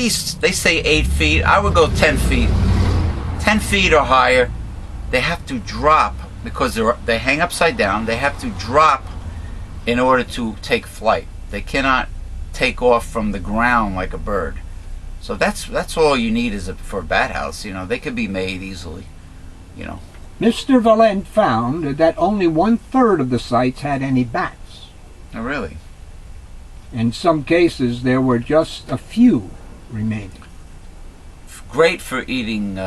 least, they say 8 feet. I would go 10 feet. 10 feet or higher. They have to drop because they hang upside down. They have to drop in order to take flight. They cannot take off from the ground like a bird. So that's all you need for a bat house. You know, they could be made easily. You know. Mr. Valent found that only 1/3 of the sites had any bats. Oh, really? In some cases, there were just a few remaining. Great for eating,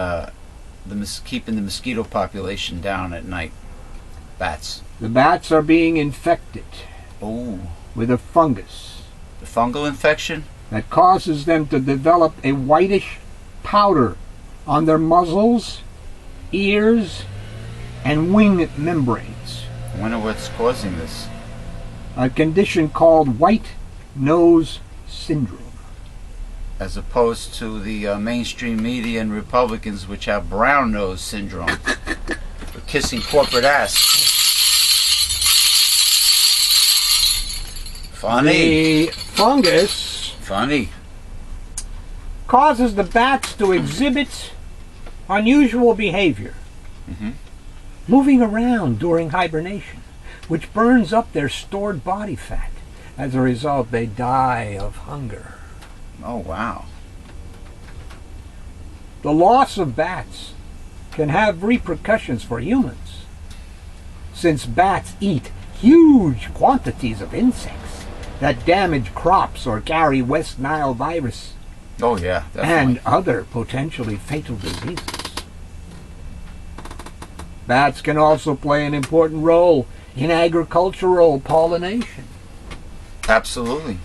keeping the mosquito population down at night. Bats. The bats are being infected with a fungus. The fungal infection? That causes them to develop a whitish powder on their muzzles, ears, and wing membranes. I wonder what's causing this. A condition called white nose syndrome. As opposed to the mainstream media and Republicans, which have brown nose syndrome. For kissing corporate ass. Funny. The fungus causes the bats to exhibit unusual behavior, moving around during hibernation, which burns up their stored body fat. As a result, they die of hunger. Oh, wow. The loss of bats can have repercussions for humans, since bats eat huge quantities of insects that damage crops or carry West Nile virus. Oh, yeah, definitely. And other potentially fatal diseases. Bats can also play an important role in agricultural pollination. Absolutely.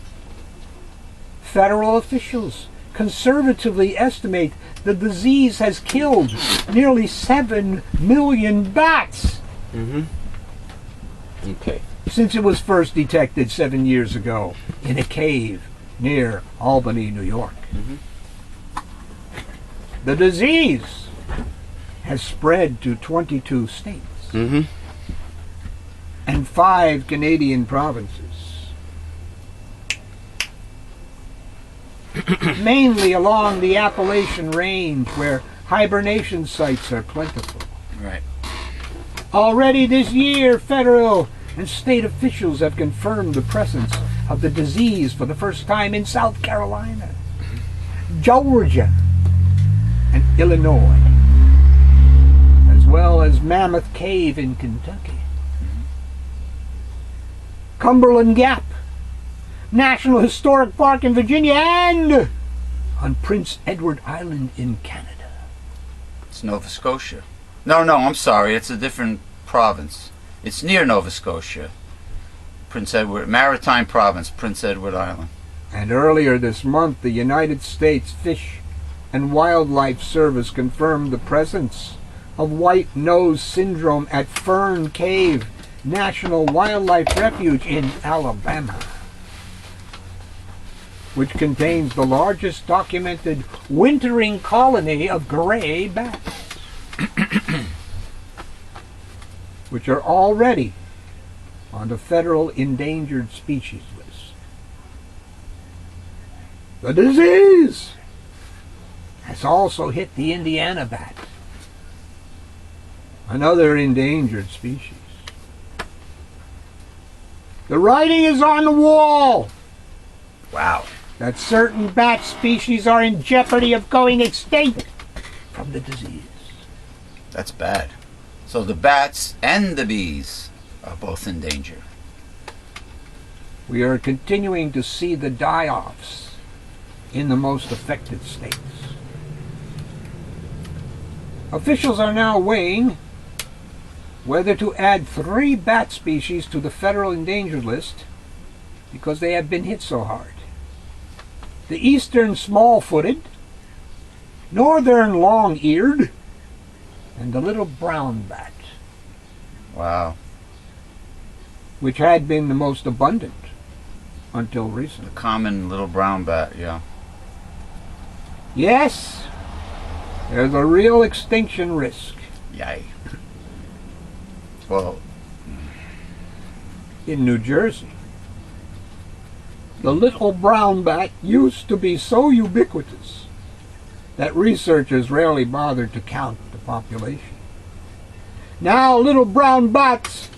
Federal officials conservatively estimate the disease has killed nearly 7 million bats. Okay. Since it was first detected 7 years ago in a cave near Albany, New York. The disease has spread to 22 states and 5 Canadian provinces. Mainly along the Appalachian Range, where hibernation sites are plentiful. Right. Already this year, federal and state officials have confirmed the presence of the disease for the first time in South Carolina, Georgia, and Illinois, as well as Mammoth Cave in Kentucky, Cumberland Gap, National Historic Park in Virginia, and on Prince Edward Island in Canada. It's Nova Scotia. No, I'm sorry. It's a different province. It's near Nova Scotia. Prince Edward, Maritime Province, Prince Edward Island. And earlier this month, the United States Fish and Wildlife Service confirmed the presence of white nose syndrome at Fern Cave National Wildlife Refuge in Alabama, which contains the largest documented wintering colony of gray bats, which are already on the federal endangered species list. The disease has also hit the Indiana bat, another endangered species. The writing is on the wall. Wow. That certain bat species are in jeopardy of going extinct from the disease. That's bad. So the bats and the bees are both in danger. We are continuing to see the die-offs in the most affected states. Officials are now weighing whether to add 3 bat species to the federal endangered list because they have been hit so hard. The eastern small-footed, northern long-eared, and the little brown bat. Wow. Which had been the most abundant until recently. The common little brown bat, yeah. Yes, there's a real extinction risk. Yay. Well, in New Jersey, The little brown bat used to be so ubiquitous that researchers rarely bothered to count the population. Now little brown bats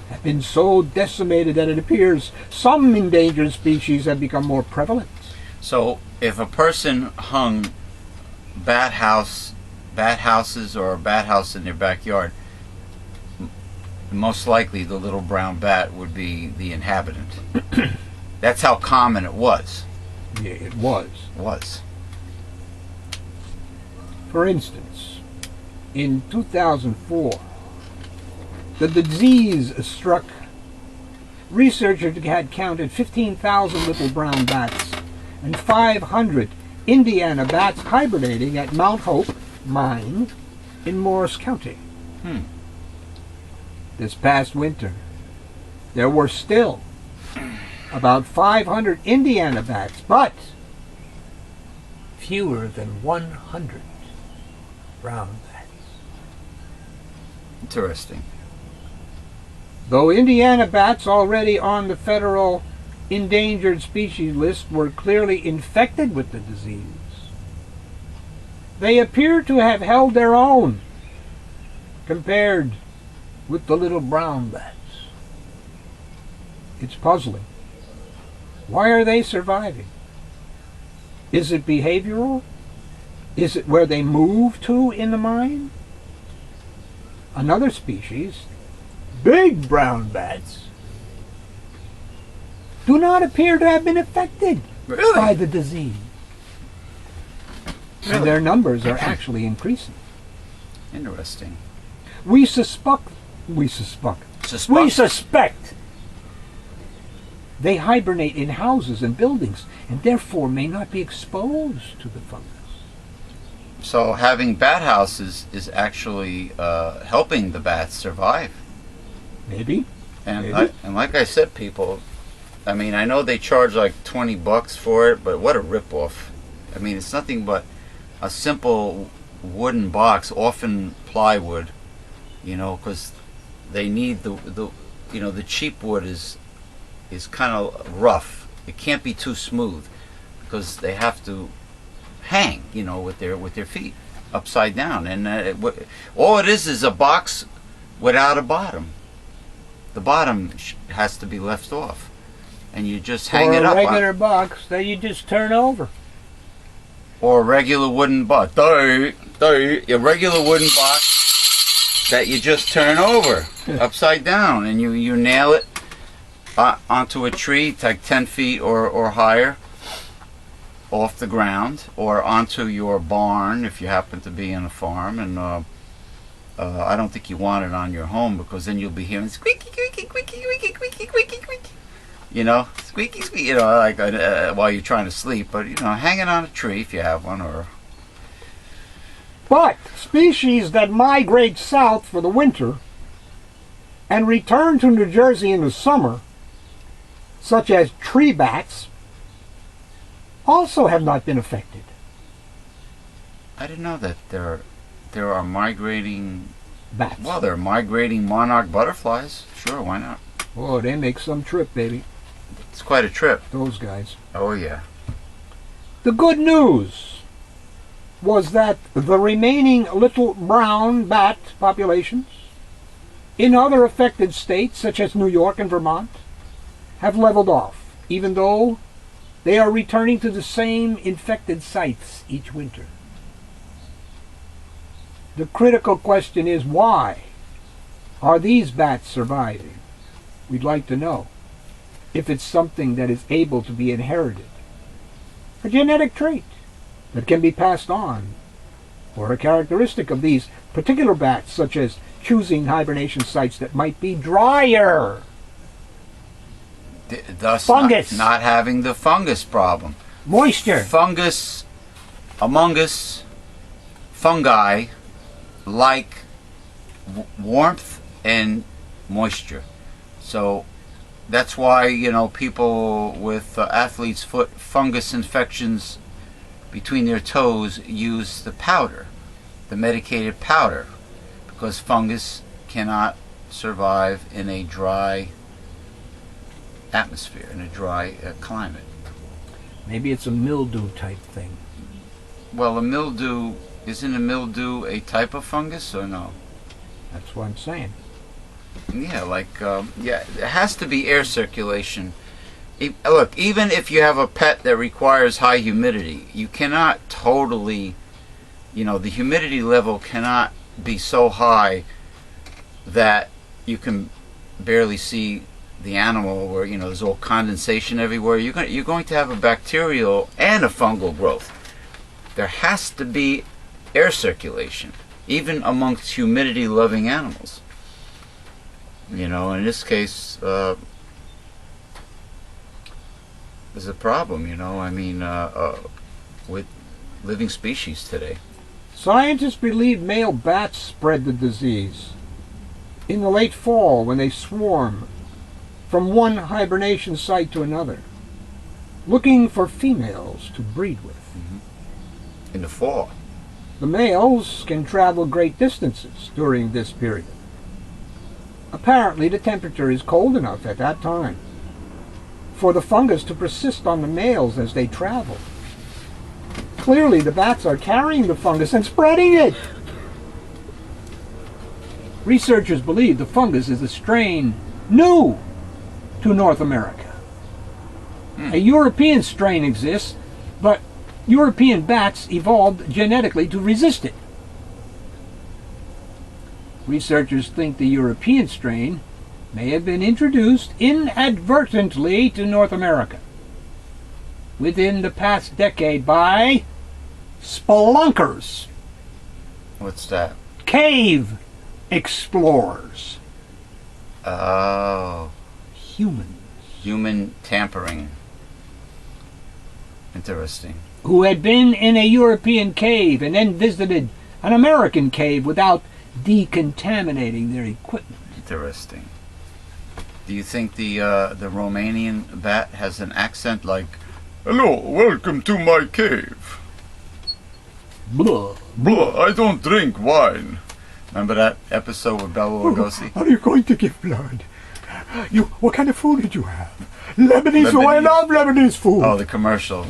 have been so decimated that it appears some endangered species have become more prevalent. So if a person hung bat houses or a bat house in their backyard, most likely the little brown bat would be the inhabitant. That's how common it was. Yeah, it was. For instance, in 2004, the disease struck. Researchers had counted 15,000 little brown bats and 500 Indiana bats hibernating at Mount Hope Mine in Morris County. This past winter, there were still about 500 Indiana bats, but fewer than 100 brown bats. Interesting. Though Indiana bats already on the federal endangered species list were clearly infected with the disease, they appear to have held their own compared with the little brown bats. It's puzzling. Why are they surviving? Is it behavioral? Is it where they move to in the mine? Another species, big brown bats, do not appear to have been affected by the disease. And their numbers are actually increasing. Interesting. We suspect they hibernate in houses and buildings and therefore may not be exposed to the fungus. So having bat houses is actually helping the bats survive. Maybe. And Maybe. Like I said, people, I mean, I know they charge like $20 for it, but what a ripoff. I mean, it's nothing but a simple wooden box, often plywood, you know, because they need the cheap wood is kind of rough. It can't be too smooth because they have to hang, you know, with their feet upside down, and all it is a box without a bottom. The bottom has to be left off, and you just hang it up. Or a regular box that you just turn over. Or a regular wooden box. A regular wooden box that you just turn over upside down, and you nail it onto a tree, like 10 feet or higher off the ground, or onto your barn if you happen to be in a farm. And I don't think you want it on your home, because then you'll be hearing squeaky, squeaky, squeaky, squeaky, squeaky, squeaky, squeaky. You know, squeaky, squeaky. You know, like while you're trying to sleep. But you know, hang it on a tree if you have one, or. But species that migrate south for the winter and return to New Jersey in the summer, such as tree bats, also have not been affected. I didn't know that there are migrating Bats. Well, there are migrating monarch butterflies. Sure, why not? Oh, they make some trip, baby. It's quite a trip. Those guys. Oh yeah. The good news was that the remaining little brown bat populations in other affected states, such as New York and Vermont, have leveled off, even though they are returning to the same infected sites each winter. The critical question is, why are these bats surviving? We'd like to know if it's something that is able to be inherited, a genetic trait that can be passed on, or a characteristic of these particular bats, such as choosing hibernation sites that might be drier. Thus Fungus. Not having the fungus problem. Moisture. Fungus, among us, fungi like warmth and moisture. So that's why, you know, people with athlete's foot fungus infections between their toes use the powder, the medicated powder, because fungus cannot survive in a dry atmosphere, in a dry climate. Maybe it's a mildew type thing. Well, isn't a mildew a type of fungus or no? That's what I'm saying. Yeah, it has to be air circulation. Look, even if you have a pet that requires high humidity, you cannot totally, the humidity level cannot be so high that you can barely see the animal, where there's all condensation everywhere. You're going to have a bacterial and a fungal growth. There has to be air circulation, even amongst humidity-loving animals. In this case, there's a problem, with living species today. Scientists believe male bats spread the disease in the late fall when they swarm from one hibernation site to another, looking for females to breed with. In the fall. The males can travel great distances during this period. Apparently, the temperature is cold enough at that time for the fungus to persist on the males as they travel. Clearly, the bats are carrying the fungus and spreading it. Researchers believe the fungus is a strain new to North America. A European strain exists, but European bats evolved genetically to resist it. Researchers think the European strain may have been introduced inadvertently to North America within the past decade by spelunkers. What's that? Cave explorers. Oh. Humans. Human tampering. Interesting. Who had been in a European cave and then visited an American cave without decontaminating their equipment. Interesting. Do you think the Romanian bat has an accent like, "Hello, welcome to my cave. Blah. Blah, I don't drink wine." Remember that episode with Bela Lugosi? Are you going to give blood? What kind of food did you have? Lebanese. Oh, I love Lebanese food. Oh, the commercial.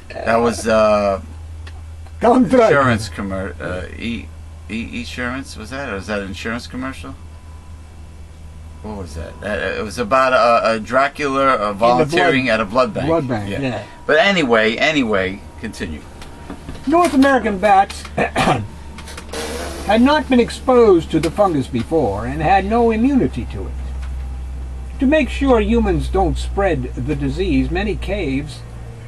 That was Don't drink. insurance commercial. Insurance, was that? Or was that an insurance commercial? What was that? It was about a Dracula volunteering at a blood bank. Blood bank, yeah. But anyway, continue. North American bats had not been exposed to the fungus before and had no immunity to it. To make sure humans don't spread the disease, many caves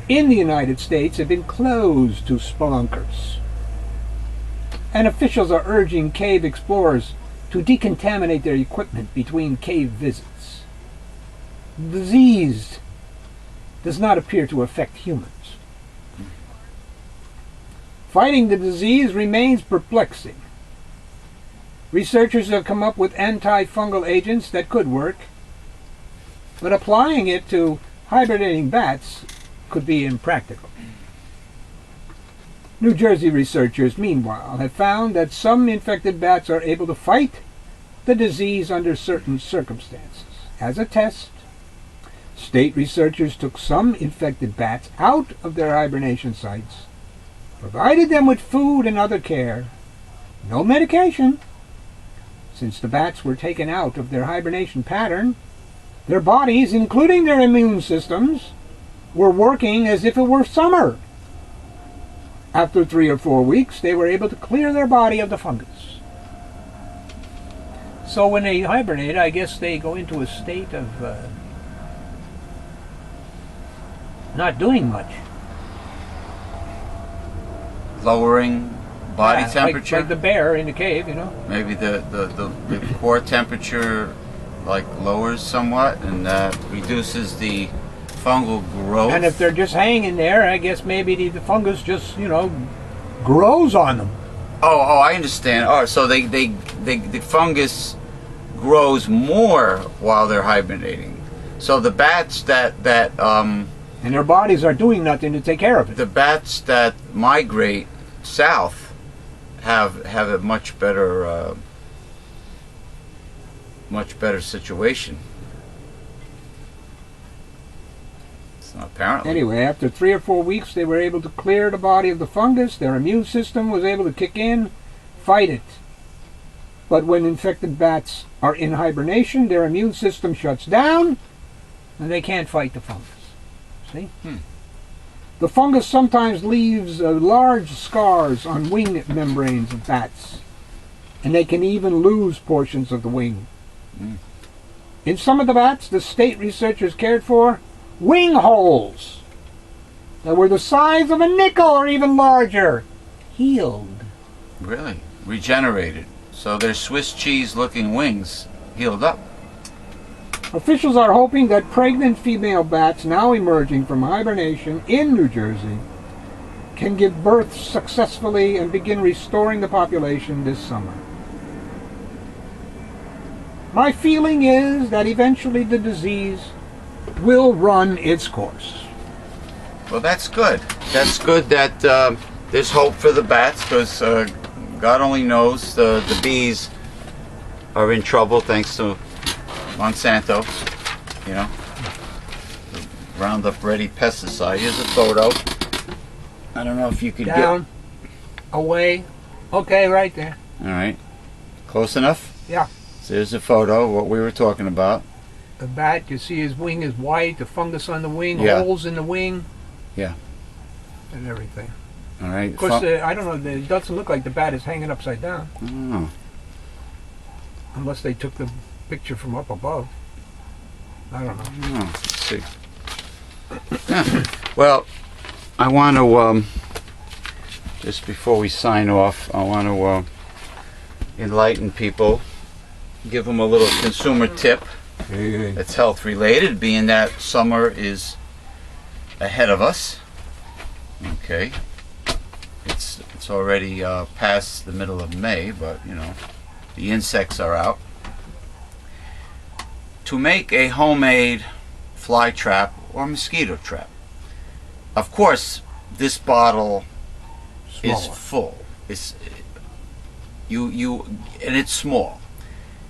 in the United States have been closed to spelunkers. And officials are urging cave explorers to decontaminate their equipment between cave visits. The disease does not appear to affect humans. Fighting the disease remains perplexing. Researchers have come up with antifungal agents that could work, but applying it to hibernating bats could be impractical. New Jersey researchers, meanwhile, have found that some infected bats are able to fight the disease under certain circumstances. As a test, state researchers took some infected bats out of their hibernation sites, provided them with food and other care, no medication. Since the bats were taken out of their hibernation pattern, their bodies, including their immune systems, were working as if it were summer. After 3 or 4 weeks, they were able to clear their body of the fungus. So when they hibernate, I guess they go into a state of not doing much. Lowering body temperature? Like the bear in the cave, Maybe the core temperature lowers somewhat, and reduces the fungal growth. And if they're just hanging there, I guess maybe the fungus just, grows on them. Oh, I understand. Oh, so the fungus grows more while they're hibernating. So the bats that and their bodies are doing nothing to take care of it. The bats that migrate south have a much better situation. apparently. Anyway, after 3 or 4 weeks, they were able to clear the body of the fungus. Their immune system was able to kick in, fight it. But when infected bats are in hibernation, their immune system shuts down, and they can't fight the fungus. See? The fungus sometimes leaves large scars on wing membranes of bats, and they can even lose portions of the wing. In some of the bats, the state researchers cared for wing holes that were the size of a nickel or even larger, healed. Really? Regenerated. So their Swiss cheese looking wings healed up. Officials are hoping that pregnant female bats now emerging from hibernation in New Jersey can give birth successfully and begin restoring the population this summer. My feeling is that eventually the disease will run its course. Well, that's good. That's good that there's hope for the bats, because God only knows the bees are in trouble thanks to Monsanto, you know, the Roundup Ready pesticide. Here's a photo. I don't know if you could Down, away, okay, right there. All right, close enough? Yeah. So there's a photo, what we were talking about. The bat, you see his wing is white, the fungus on the wing, Yeah. holes in the wing. Yeah. And everything. All right. Of course, I don't know, it doesn't look like the bat is hanging upside down. Oh. Unless they took the picture from up above. I don't know. Oh, let's see. Yeah. Well, I want to, just before we sign off, I want to enlighten people, give them a little consumer tip that's health related, being that summer is ahead of us. Okay. It's already past the middle of May, but you know, the insects are out. To make a homemade fly trap or mosquito trap, of course, this bottle is Smaller. full. It's and it's small.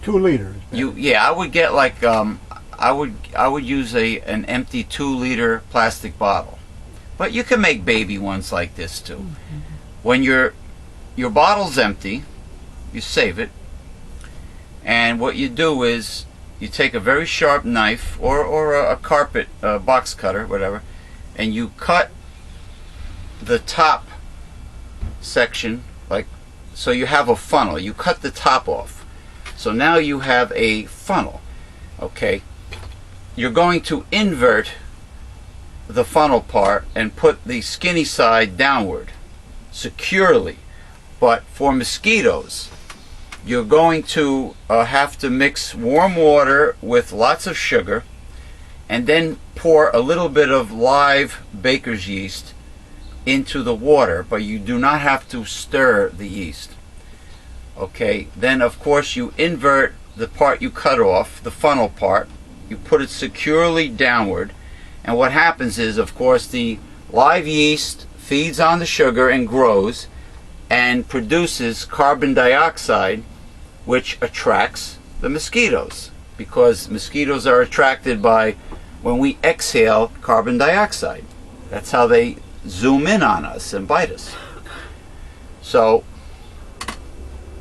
2 liters. I would get like I would use an empty 2-liter plastic bottle, but you can make baby ones like this too. When your bottle's empty, you save it, and what you do is you take a very sharp knife or a carpet box cutter, whatever, and you cut the top section, like, so you have a funnel. You cut the top off. So now you have a funnel. Okay. You're going to invert the funnel part and put the skinny side downward securely. But for mosquitoes, you're going to have to mix warm water with lots of sugar and then pour a little bit of live baker's yeast into the water, but you do not have to stir the yeast. Okay, then of course you invert the part you cut off, the funnel part, you put it securely downward, and what happens is, of course, the live yeast feeds on the sugar and grows and produces carbon dioxide, which attracts the mosquitoes, because mosquitoes are attracted by when we exhale carbon dioxide. That's how they zoom in on us and bite us. So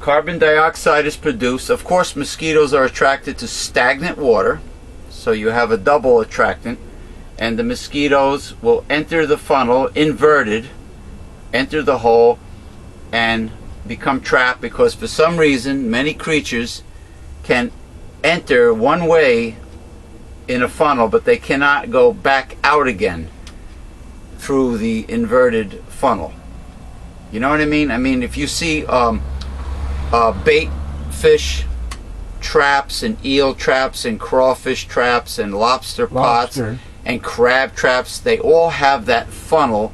carbon dioxide is produced. Of course, mosquitoes are attracted to stagnant water, so you have a double attractant, and the mosquitoes will enter the funnel inverted, enter the hole, and become trapped, because for some reason many creatures can enter one way in a funnel, but they cannot go back out again through the inverted funnel. You know what I mean? I mean, if you see bait fish traps and eel traps and crawfish traps and lobster pots and crab traps, they all have that funnel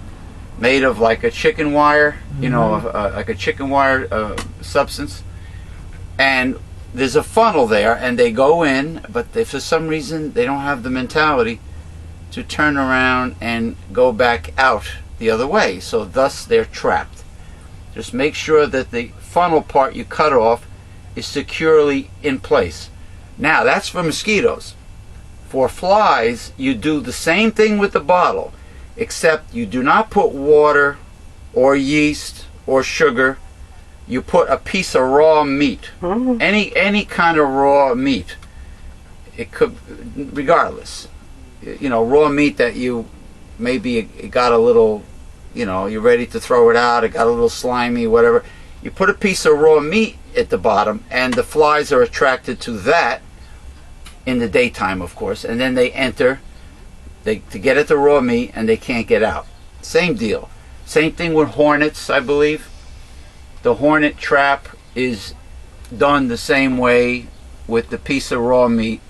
made of like a chicken wire, you know, like a chicken wire substance, and there's a funnel there, and they go in, but they, for some reason they don't have the mentality to turn around and go back out the other way, so thus they're trapped. Just make sure that the funnel part you cut off is securely in place. Now that's for mosquitoes. For flies, you do the same thing with the bottle, except you do not put water or yeast or sugar. You put a piece of raw meat, any kind of raw meat. It could, regardless, raw meat that you maybe it got a little, you're ready to throw it out. It got a little slimy, whatever. You put a piece of raw meat at the bottom, and the flies are attracted to that in the daytime, of course, and then they enter to get at the raw meat, and they can't get out. Same deal. Same thing with hornets, I believe. The hornet trap is done the same way with the piece of raw meat.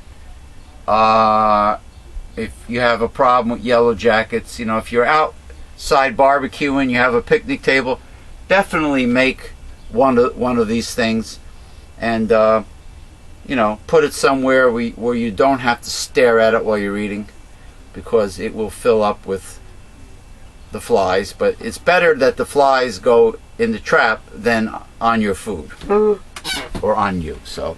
If you have a problem with yellow jackets, if you're outside barbecuing, you have a picnic table, definitely make one of these things, and put it somewhere where you don't have to stare at it while you're eating, because it will fill up with the flies. But it's better that the flies go in the trap than on your food or on you. So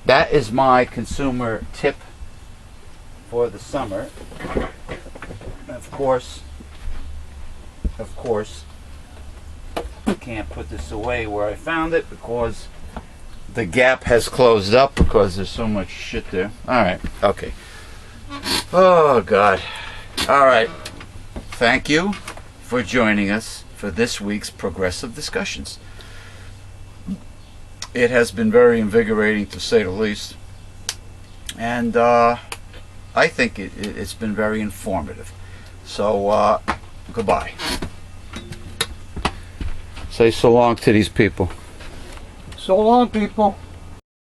that is my consumer tip for the summer. Of course, I can't put this away where I found it because the gap has closed up because there's so much shit there. Alright, okay. Oh, God. Alright. Thank you for joining us for this week's Progressive Discussions. It has been very invigorating, to say the least. And I think it's been very informative. So, goodbye. Say so long to these people. So long, people.